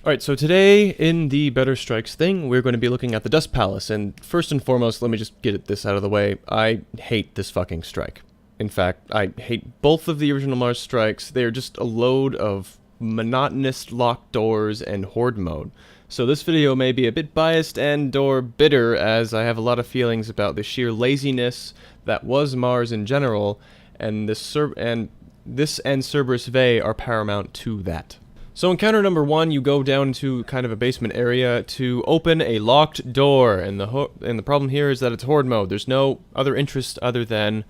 Alright, so today in the Better Strikes thing, we're going to be looking at the Dust Palace, and first and foremost, let me just get this out of the way. I hate this fucking strike. In fact, I hate both of the original Mars strikes. They're just a load of monotonous locked doors and horde mode. So this video may be a bit biased and or bitter, as I have a lot of feelings about the sheer laziness that was Mars in general, and this and Cerberus Vae are paramount to that. So encounter number one, you go down into kind of a basement area to open a locked door, and the problem here is that it's horde mode. There's no other interest other than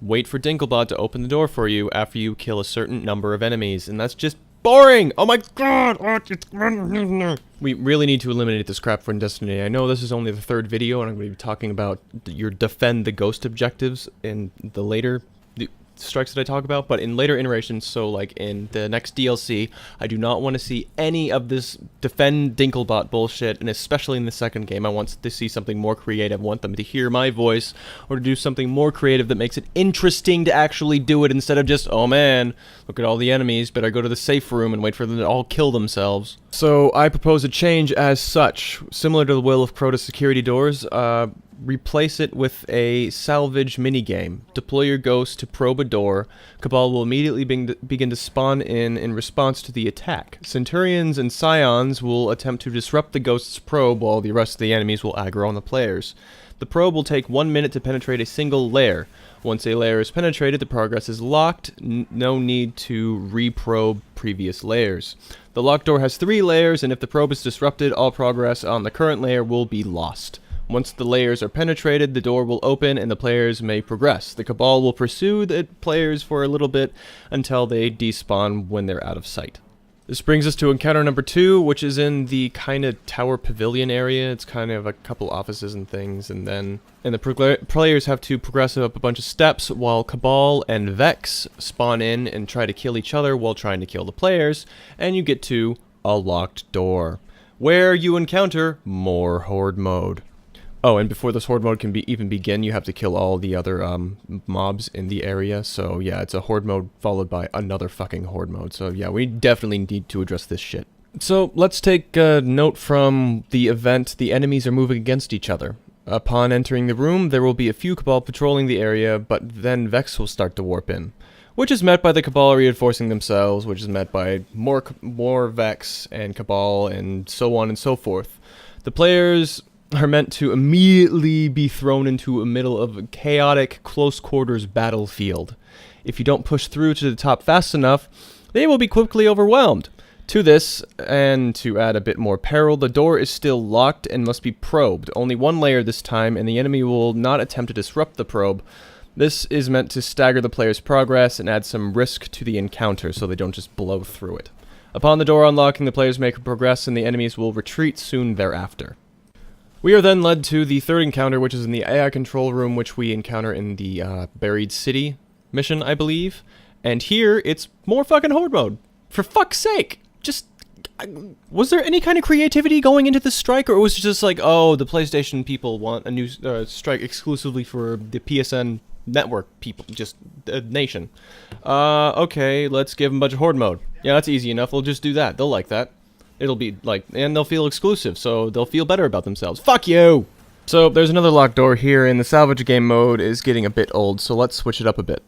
wait for Dinklebot to open the door for you after you kill a certain number of enemies, and that's just boring! Oh my god! We really need to eliminate this crap from Destiny. I know this is only the third video, and I'm going to be talking about your defend the ghost objectives in the later strikes that I talk about, but in later iterations, so like in the next DLC, I do not want to see any of this defend Dinklebot bullshit, and especially in the second game, I want to see something more creative. I want them to hear my voice, or to do something more creative that makes it interesting to actually do it, instead of just, oh man, look at all the enemies, better go to the safe room and wait for them to all kill themselves. So I propose a change as such, similar to the Will of Crota security doors. Replace it with a salvage minigame. Deploy your ghost to probe a door. Cabal will immediately begin to spawn in response to the attack. Centurions and Scions will attempt to disrupt the ghost's probe, while the rest of the enemies will aggro on the players. The probe will take 1 minute to penetrate a single layer. Once a layer is penetrated, the progress is locked. No need to reprobe previous layers. The locked door has 3 layers, and if the probe is disrupted, all progress on the current layer will be lost. Once the layers are penetrated, the door will open and the players may progress. The Cabal will pursue the players for a little bit until they despawn when they're out of sight. This brings us to encounter number 2, which is in the kind of tower pavilion area. It's kind of a couple offices and things, and the players have to progress up a bunch of steps while Cabal and Vex spawn in and try to kill each other while trying to kill the players, and you get to a locked door, where you encounter more horde mode. Oh, and before this horde mode can even begin, you have to kill all the other mobs in the area. So yeah, it's a horde mode followed by another fucking horde mode. So yeah, we definitely need to address this shit. So let's take a note from the event. The enemies are moving against each other. Upon entering the room, there will be a few Cabal patrolling the area, but then Vex will start to warp in, which is met by the Cabal reinforcing themselves, which is met by more Vex and Cabal and so on and so forth. The players are meant to immediately be thrown into the middle of a chaotic, close-quarters battlefield. If you don't push through to the top fast enough, they will be quickly overwhelmed. To this, and to add a bit more peril, the door is still locked and must be probed. Only 1 layer this time, and the enemy will not attempt to disrupt the probe. This is meant to stagger the player's progress and add some risk to the encounter, so they don't just blow through it. Upon the door unlocking, the players may progress, and the enemies will retreat soon thereafter. We are then led to the third encounter, which is in the AI control room, which we encounter in the Buried City mission, I believe. And here, it's more fucking horde mode. For fuck's sake! Just, was there any kind of creativity going into this strike, or was it just like, oh, the PlayStation people want a new strike exclusively for the PSN network people, just nation. Okay, let's give them a bunch of horde mode. Yeah, that's easy enough, we'll just do that. They'll like that. It'll be like, and they'll feel exclusive, so they'll feel better about themselves. Fuck you! So there's another locked door here, and the salvage game mode is getting a bit old, so let's switch it up a bit.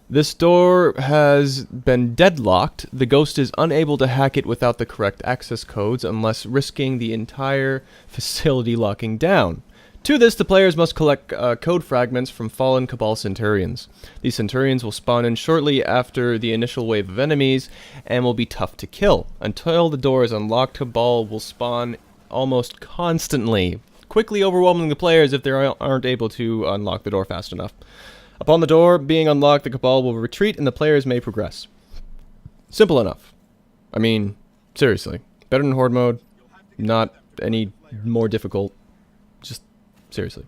This door has been deadlocked. The ghost is unable to hack it without the correct access codes, unless risking the entire facility locking down. To this, the players must collect code fragments from fallen Cabal Centurions. These Centurions will spawn in shortly after the initial wave of enemies, and will be tough to kill. Until the door is unlocked, Cabal will spawn almost constantly, quickly overwhelming the players if they aren't able to unlock the door fast enough. Upon the door being unlocked, the Cabal will retreat, and the players may progress. Simple enough. I mean, seriously. Better than horde mode, not any more difficult. Just seriously.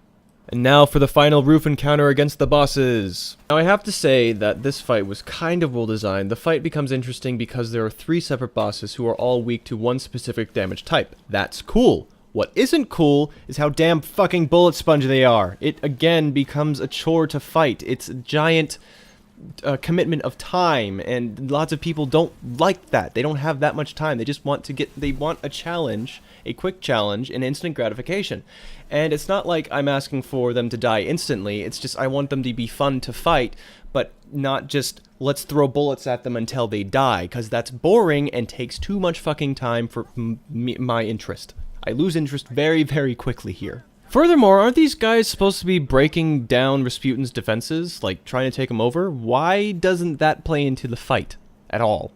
And now for the final roof encounter against the bosses. Now I have to say that this fight was kind of well designed. The fight becomes interesting because there are 3 separate bosses who are all weak to one specific damage type. That's cool. What isn't cool is how damn fucking bullet sponge they are. It again becomes a chore to fight. It's a giant commitment of time, and lots of people don't like that. They don't have that much time. They just want they want a challenge, a quick challenge, and instant gratification. And it's not like I'm asking for them to die instantly. It's just I want them to be fun to fight, but not just let's throw bullets at them until they die, because that's boring and takes too much fucking time for my interest. I lose interest very, very quickly here. Furthermore, aren't these guys supposed to be breaking down Rasputin's defenses, like trying to take him over? Why doesn't that play into the fight at all?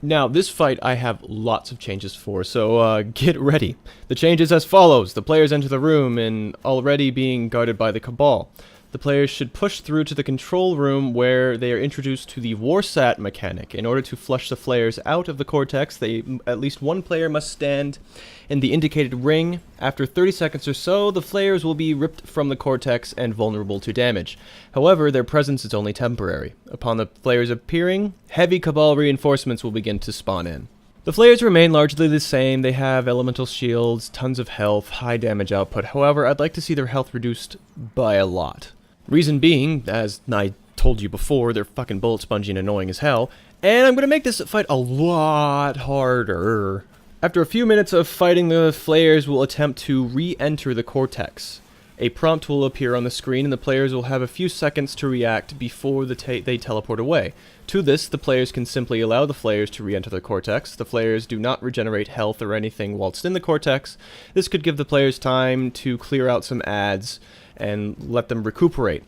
Now, this fight I have lots of changes for, so get ready. The changes as follows. The players enter the room and already being guarded by the Cabal. The players should push through to the control room where they are introduced to the Warsat mechanic. In order to flush the flares out of the cortex, at least one player must stand in the indicated ring. After 30 seconds or so, the flares will be ripped from the cortex and vulnerable to damage. However, their presence is only temporary. Upon the flares appearing, heavy Cabal reinforcements will begin to spawn in. The flares remain largely the same. They have elemental shields, tons of health, high damage output. However, I'd like to see their health reduced by a lot. Reason being, as I told you before, they're fucking bullet spongy and annoying as hell, and I'm going to make this fight a lot harder. After a few minutes of fighting, the flares will attempt to re-enter the cortex. A prompt will appear on the screen, and the players will have a few seconds to react before they teleport away. To this, the players can simply allow the flares to re-enter the cortex. The flares do not regenerate health or anything whilst in the cortex. This could give the players time to clear out some ads and let them recuperate.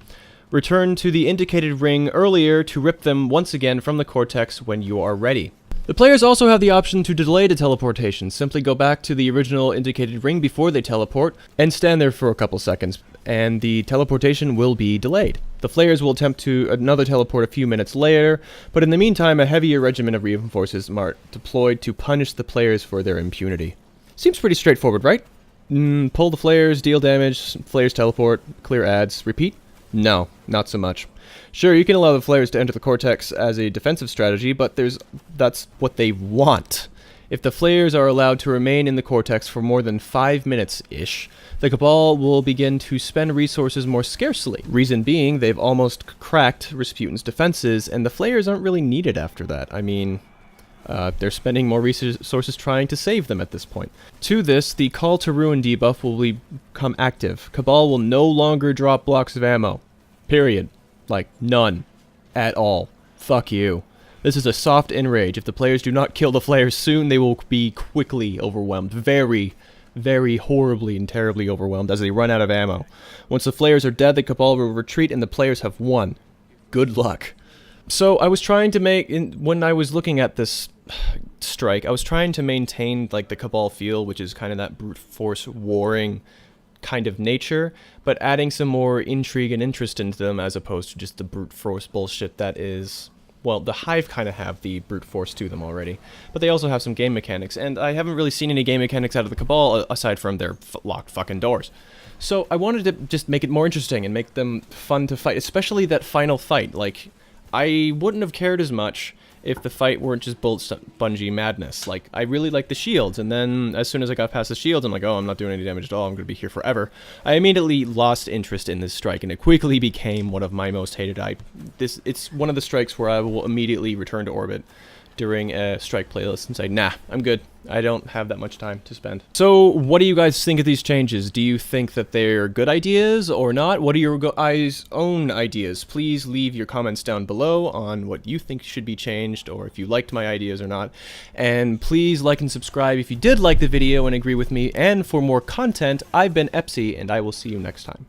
Return to the indicated ring earlier to rip them once again from the cortex when you are ready. The players also have the option to delay the teleportation. Simply go back to the original indicated ring before they teleport and stand there for a couple seconds, and the teleportation will be delayed. The flares will attempt to another teleport a few minutes later, but in the meantime a heavier regiment of reinforcements are deployed to punish the players for their impunity. Seems pretty straightforward, right? Pull the flares, deal damage, flares teleport, clear ads, repeat? No, not so much. Sure, you can allow the flares to enter the cortex as a defensive strategy, but that's what they want. If the flares are allowed to remain in the cortex for more than 5 minutes-ish, the Cabal will begin to spend resources more scarcely. Reason being, they've almost cracked Rasputin's defenses, and the flares aren't really needed after that. I mean, they're spending more resources trying to save them at this point. To this, the Call to Ruin debuff will become active. Cabal will no longer drop blocks of ammo. Period. Like, none. At all. Fuck you. This is a soft enrage. If the players do not kill the flares soon, they will be quickly overwhelmed. Very, very horribly and terribly overwhelmed as they run out of ammo. Once the flares are dead, the Cabal will retreat and the players have won. Good luck. So I was trying to when I was looking at this strike, I was trying to maintain like the Cabal feel, which is kind of that brute force warring kind of nature, but adding some more intrigue and interest into them as opposed to just the brute force bullshit that is, well, the Hive kind of have the brute force to them already, but they also have some game mechanics, and I haven't really seen any game mechanics out of the Cabal aside from their locked fucking doors. So I wanted to just make it more interesting and make them fun to fight, especially that final fight. Like, I wouldn't have cared as much if the fight weren't just bullet spongy madness. Like, I really like the shields, and then as soon as I got past the shields, I'm like, oh, I'm not doing any damage at all, I'm going to be here forever. I immediately lost interest in this strike, and it quickly became one of my most hated. It's one of the strikes where I will immediately return to orbit during a strike playlist and say, nah, I'm good. I don't have that much time to spend. So what do you guys think of these changes? Do you think that they're good ideas or not? What are your guys' own ideas? Please leave your comments down below on what you think should be changed, or if you liked my ideas or not. And please like and subscribe if you did like the video and agree with me. And for more content, I've been Epsy, and I will see you next time.